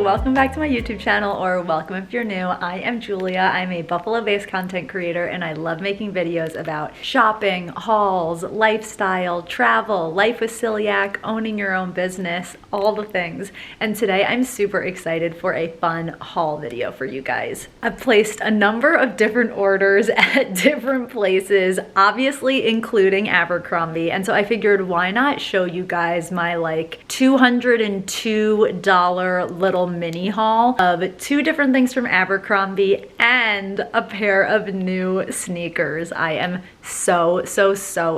welcome back to my YouTube channel, or welcome if you're new. I am Julia. I'm a Buffalo-based content creator and I love making videos about shopping, hauls, lifestyle, travel, life with celiac, owning your own business, all the things. And today I'm super excited for a fun haul video for you guys. I've placed a number of different orders at different places, obviously including Abercrombie, and so I figured why not show you guys my like $202 little mini haul of two different things from Abercrombie and a pair of new sneakers. I am so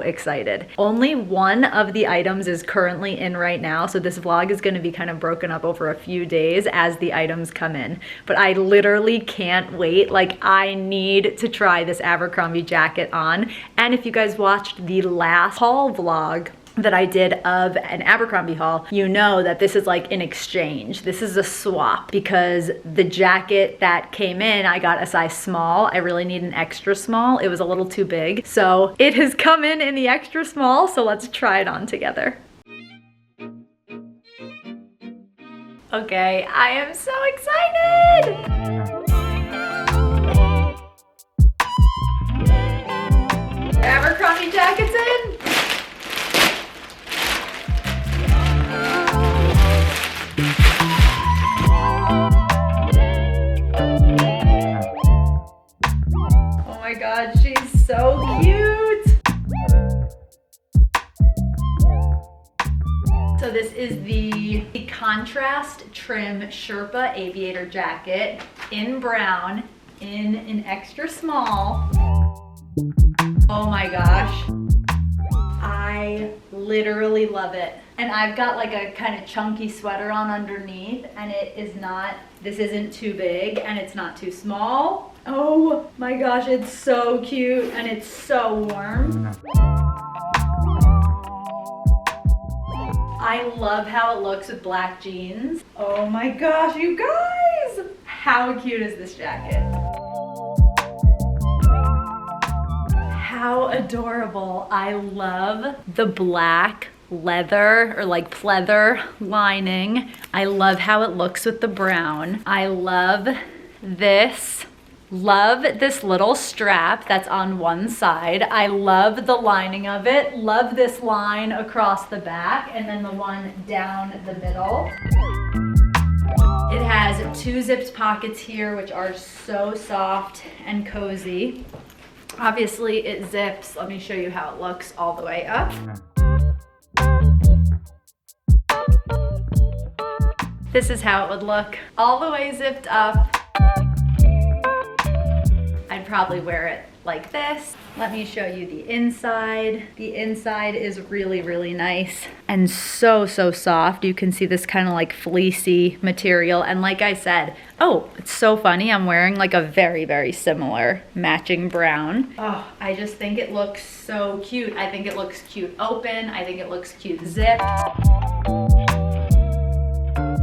excited. Only one of the items is currently in right now, so this vlog is going to be kind of broken up over a few days as the items come in, but I literally can't wait. Like, I need to try this Abercrombie jacket on. And if you guys watched the last haul vlog that I did of an Abercrombie haul, you know that this is like an exchange. This is a swap because the jacket that came in, I got a size small. I really need an extra small. It was a little too big. So it has come in the extra small. So let's try it on together. Okay, I am so excited. Abercrombie jacket's in. Oh my God, she's so cute. So this is the contrast trim Sherpa aviator jacket in brown in an extra small. Oh my gosh. I literally love it. And I've got like a kind of chunky sweater on underneath, and it is not, this isn't too big and it's not too small. Oh my gosh, it's so cute and it's so warm. I love how it looks with black jeans. Oh my gosh, you guys! How cute is this jacket? How adorable. I love the black leather or like pleather lining. I love how it looks with the brown. I love this. Love this little strap that's on one side. I love the lining of it. Love this line across the back and then the one down the middle. It has two zipped pockets here, which are so soft and cozy. Obviously it zips. Let me show you how it looks all the way up. This is how it would look all the way zipped up. I'd probably wear it like this. Let me show you the inside. The inside is really nice and so soft. You can see this kind of like fleecy material. And like I said, oh, it's so funny. I'm wearing like a very similar matching brown. Oh, I just think it looks so cute. I think it looks cute open. I think it looks cute zipped.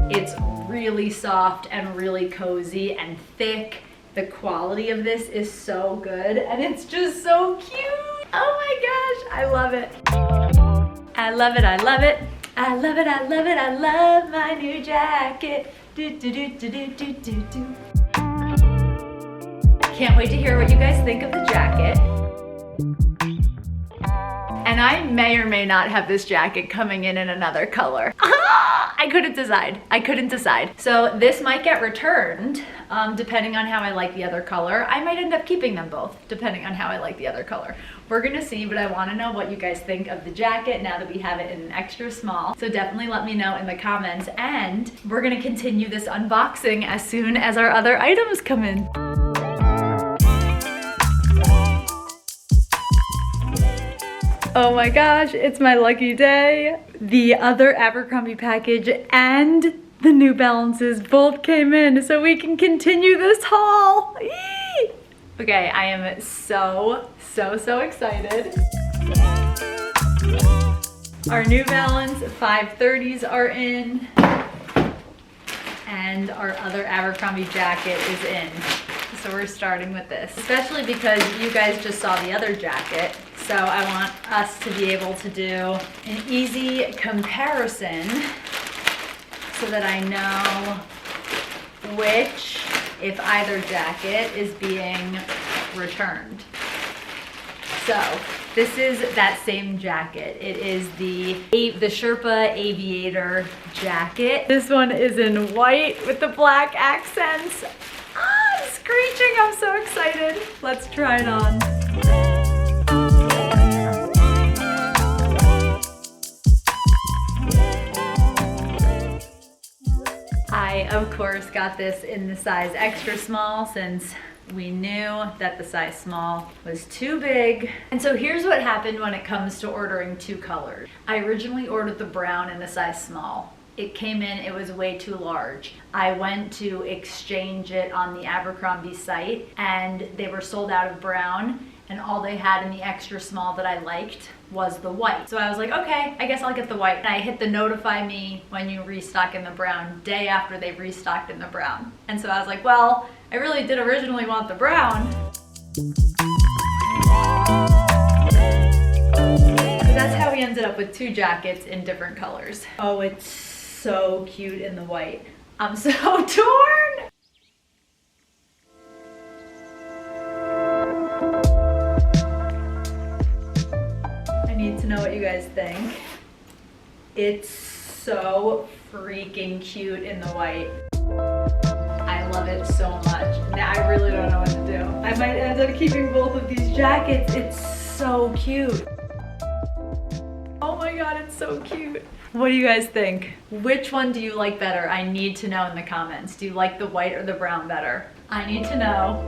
It's really soft and really cozy and thick. The quality of this is so good and it's just so cute. Oh my gosh, I love it. I love it, I love it. I love it, I love it, I love my new jacket. Do, do, do, do, do, do, do, do. Can't wait to hear what you guys think of the jacket. And I may or may not have this jacket coming in another color. I couldn't decide. So this might get returned depending on how I like the other color. I might end up keeping them both depending on how I like the other color. We're gonna see, but I wanna know what you guys think of the jacket now that we have it in an extra small. So definitely let me know in the comments, and we're gonna continue this unboxing as soon as our other items come in. Oh my gosh, it's my lucky day. The other Abercrombie package and the New Balances both came in, so we can continue this haul. Eee! Okay, I am so excited. Our New Balance 530's are in, and our other Abercrombie jacket is in. So we're starting with this, especially because you guys just saw the other jacket. So I want us to be able to do an easy comparison so that I know which, if either jacket is being returned. So this is that same jacket. It is the Sherpa Aviator jacket. This one is in white with the black accents. Ah, I'm screeching, I'm so excited. Let's try it on. I, of course, got this in the size extra small since we knew that the size small was too big. And so here's what happened when it comes to ordering 2 colors. I originally ordered the brown in the size small. It came in, it was way too large. I went to exchange it on the Abercrombie site and they were sold out of brown, and all they had in the extra small that I liked was the white. So I was like, okay, I guess I'll get the white. And I hit the notify me when you restock in the brown day after they restocked in the brown. And so I was like, well, I really did originally want the brown. So that's how we ended up with 2 jackets in different colors. Oh, it's so cute in the white. I'm so torn. I need to know what you guys think. It's so freaking cute in the white. I love it so much. Now I really don't know what to do. I might end up keeping both of these jackets. It's so cute. Oh my god, it's so cute. What do you guys think? Which one do you like better? I need to know in the comments. Do you like the white or the brown better? I need to know.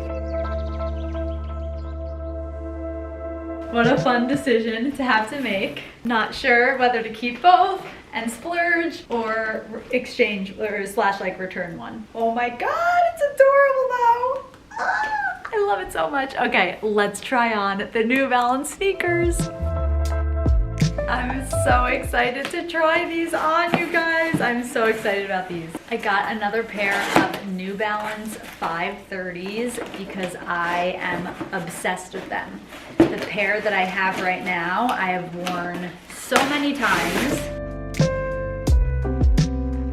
What a fun decision to have to make. Not sure whether to keep both and splurge or exchange or slash like return one. Oh my god, it's adorable though. Ah, I love it so much. Okay, let's try on the New Balance sneakers. I'm so excited to try these on, you guys. I'm so excited about these. I got another pair of New Balance 530's because I am obsessed with them. The pair that I have right now, I have worn so many times.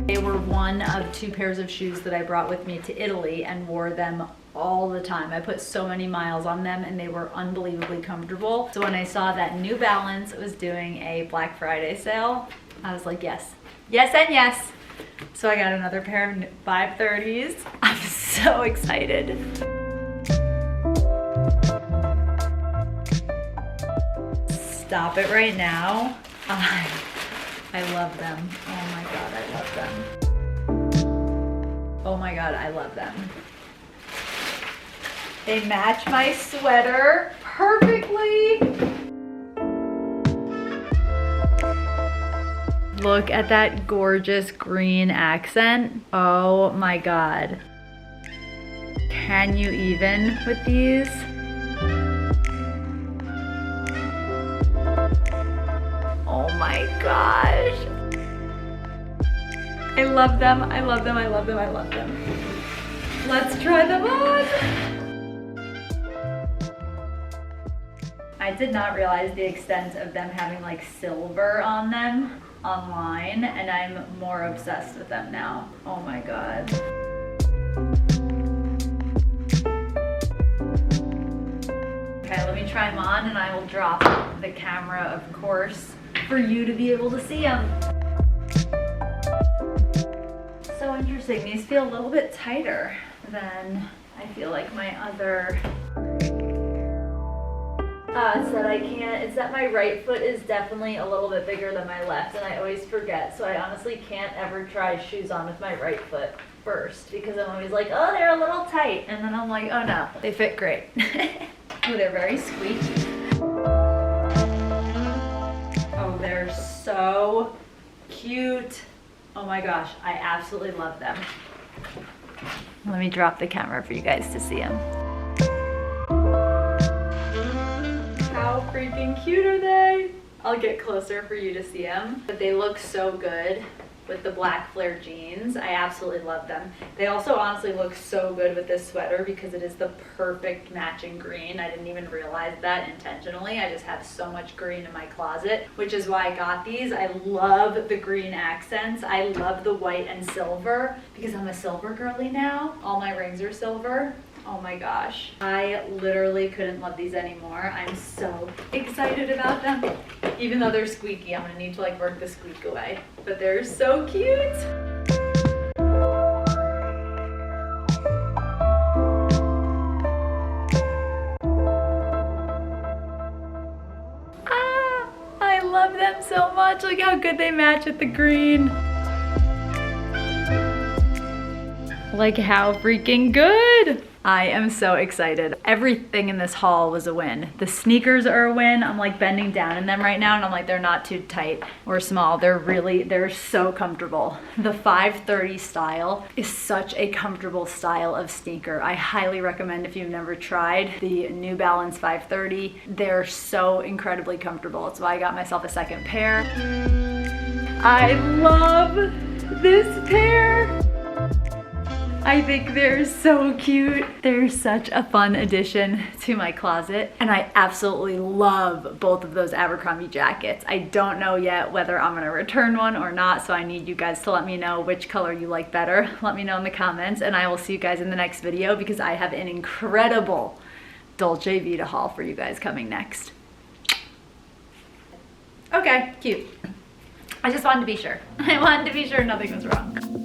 They were one of 2 pairs of shoes that I brought with me to Italy and wore them all the time. I put so many miles on them and they were unbelievably comfortable. So when I saw that New Balance was doing a Black Friday sale, I was like, yes, yes and yes. So I got another pair of 530's. I'm so excited. Stop it right now. I love them. Oh my god, I love them. Oh my god, I love them. They match my sweater perfectly. Look at that gorgeous green accent. Oh my god. Can you even with these? Oh my gosh. I love them, I love them, I love them, I love them. Let's try them on. I did not realize the extent of them having like silver on them online, and I'm more obsessed with them now. Oh my god. Okay, let me try them on and I will drop the camera, of course, for you to be able to see them. So interesting. These feel a little bit tighter than I feel like my other. It's that I can't, it's that my right foot is definitely a little bit bigger than my left, and I always forget. So I honestly can't ever try shoes on with my right foot first because I'm always like, oh, they're a little tight. And then I'm like, oh no, they fit great. Oh, they're very squeaky. Oh, they're so cute. Oh my gosh, I absolutely love them. Let me drop the camera for you guys to see them. How freaking cute are they? I'll get closer for you to see them. But they look so good with the black flare jeans. I absolutely love them. They also honestly look so good with this sweater because it is the perfect matching green. I didn't even realize that intentionally. I just have so much green in my closet, which is why I got these. I love the green accents. I love the white and silver because I'm a silver girly now. All my rings are silver. Oh my gosh. I literally couldn't love these anymore. I'm so excited about them. Even though they're squeaky, I'm gonna need to like work the squeak away. But they're so cute. Ah, I love them so much. Look how good they match with the green. Like how freaking good. I am so excited. Everything in this haul was a win. The sneakers are a win. I'm like bending down in them right now and I'm like, they're not too tight or small. They're so comfortable. The 530 style is such a comfortable style of sneaker. I highly recommend if you've never tried the New Balance 530. They're so incredibly comfortable. That's why I got myself a second pair. I love this pair. I think they're so cute. They're such a fun addition to my closet. And I absolutely love both of those Abercrombie jackets. I don't know yet whether I'm gonna return one or not, so I need you guys to let me know which color you like better. Let me know in the comments, and I will see you guys in the next video because I have an incredible Dolce Vita haul for you guys coming next. Okay, cute. I just wanted to be sure. I wanted to be sure nothing was wrong.